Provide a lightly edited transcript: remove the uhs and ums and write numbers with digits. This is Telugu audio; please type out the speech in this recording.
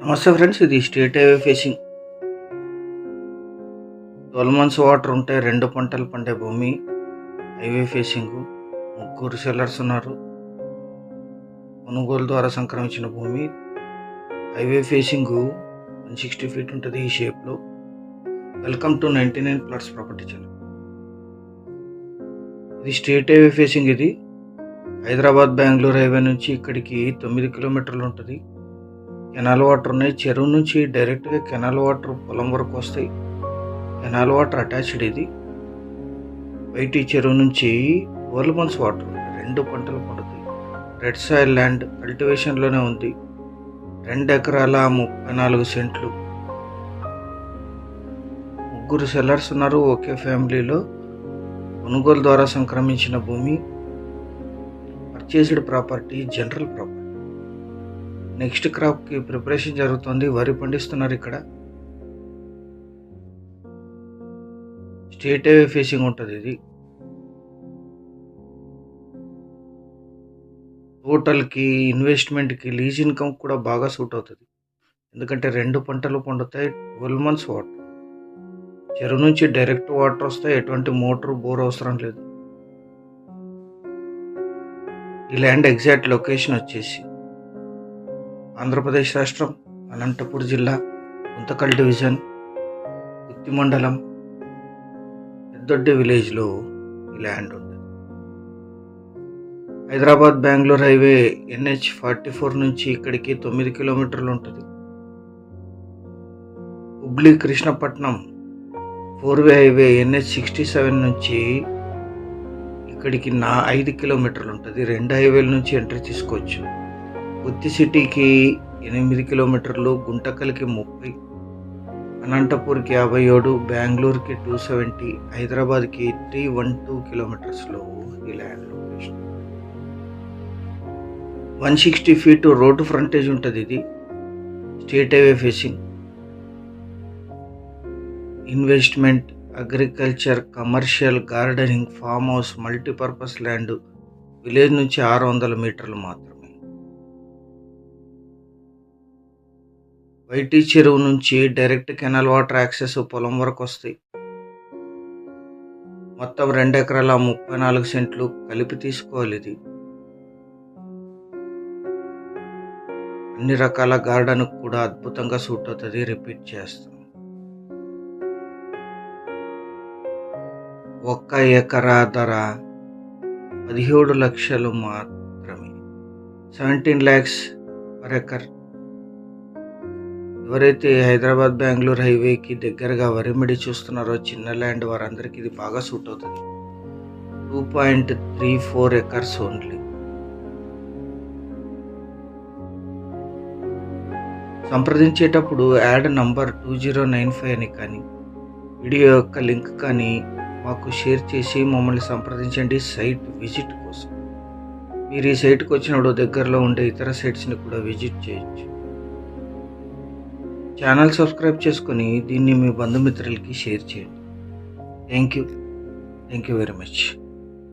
నమస్తే ఫ్రెండ్స్, ఇది state highway facing 12 months water ఉంటే 2 పంటలు పండే భూమి. హైవే ఫేసింగ్, ముగ్గురు సెల్లర్స్ ఉన్నారు. కొనుగోలు ద్వారా సంక్రమించిన భూమి. హైవే ఫేసింగ్ 160 ఫీట్ ఉంటుంది ఈ షేప్లో. Welcome to 99 plots property channel. ఇది స్టేట్ హైవే ఫేసింగ్. ఇది హైదరాబాద్ బెంగళూరు హైవే నుంచి ఇక్కడికి 9 కిలోమీటర్లు ఉంటుంది. కెనాల్ వాటర్ ఉన్నాయి. చెరువు నుంచి డైరెక్ట్గా కెనాల్ వాటర్ పొలం వరకు వస్తాయి. Canal water attached. ఇది బయటి చెరువు నుంచి 12 మంత్స్ వాటర్ ఉంటాయి. 2 పంటలు పండుతాయి. రెడ్ సాయిల్ ల్యాండ్ కల్టివేషన్లోనే ఉంది. 2 ఎకరాల 34 సెంట్లు. ముగ్గురు సెల్లర్స్ ఉన్నారు ఒకే ఫ్యామిలీలో. కొనుగోలు ద్వారా సంక్రమించిన భూమి. Purchased property, general property. Next క్రాప్కి ప్రిపరేషన్ జరుగుతుంది. వరి పండిస్తున్నారు ఇక్కడ. స్టేట్ హైవే ఫేసింగ్ ఉంటుంది. ఇది టోటల్కి ఇన్వెస్ట్మెంట్కి లీజ్ ఇన్కమ్ కూడా బాగా సూట్ అవుతుంది. ఎందుకంటే 2 పంటలు పండుతాయి. 12 మంత్స్ వాటర్. చెరువు నుంచి డైరెక్ట్ వాటర్ వస్తాయి. ఎటువంటి మోటార్ బోర్ అవసరం లేదు. ఈ ల్యాండ్ ఎగ్జాక్ట్ లొకేషన్ వచ్చేసి ఆంధ్రప్రదేశ్ రాష్ట్రం, అనంతపూర్ జిల్లా, గుంతకల్ డివిజన్, గుత్తి మండలం, పెద్దొడ్డి విలేజ్లో ఈ ల్యాండ్ ఉంటుంది. హైదరాబాద్ బెంగళూరు హైవే NH44 నుంచి ఇక్కడికి 9 కిలోమీటర్లు ఉంటుంది. హుబ్లీ కృష్ణపట్నం 4-వే హైవే NH67 నుంచి ఇక్కడికి 5 కిలోమీటర్లు ఉంటుంది. 2 హైవేల నుంచి ఎంట్రీ తీసుకోవచ్చు. గుత్తి సిటీకి 8 కిలోమీటర్లు, గుంటకల్కి 30, అనంతపూర్కి 57, బెంగళూరుకి 270, హైదరాబాద్కి 312 కిలోమీటర్స్లో ఈ land location. 160 feet road frontage ఉంటుంది. ఇది state highway facing. Investment, agriculture, commercial, gardening, farm house, multipurpose land. Village నుంచి 600 మీటర్లు మాత్రమే. వైటీ చెరువు నుంచి డైరెక్ట్ కెనాల్ వాటర్ యాక్సెస్ పొలం వరకు వస్తాయి. మొత్తం 2 ఎకరాల 34 సెంట్లు కలిపి తీసుకోవాలి. ఇది అన్ని రకాల గార్డెన్ కూడా అద్భుతంగా సూట్ అవుతుంది. రిపీట్ చేస్తాం. 1 ఎకరా ధర 17 లక్షలు మాత్రమే. 17 lakhs per acre. ఎవరైతే హైదరాబాద్ బెంగళూరు హైవేకి దగ్గరగా వరిమిడి చూస్తున్నారో చిన్న ల్యాండ్, వారందరికీ ఇది బాగా సూట్ అవుతుంది. 2.34 acres ఓన్లీ. సంప్రదించేటప్పుడు యాడ్ నంబర్ 2095 అని కానీ, వీడియో యొక్క లింక్ కానీ మాకు షేర్ చేసి మమ్మల్ని సంప్రదించండి సైట్ విజిట్ కోసం. మీరు ఈ సైట్కి వచ్చినప్పుడు దగ్గరలో ఉండే ఇతర సైట్స్ని కూడా విజిట్ చేయొచ్చు. ఛానల్ సబ్స్క్రైబ్ చేసుకొని దీన్ని మీ బంధుమిత్రులకి షేర్ చేయండి. Thank you very much.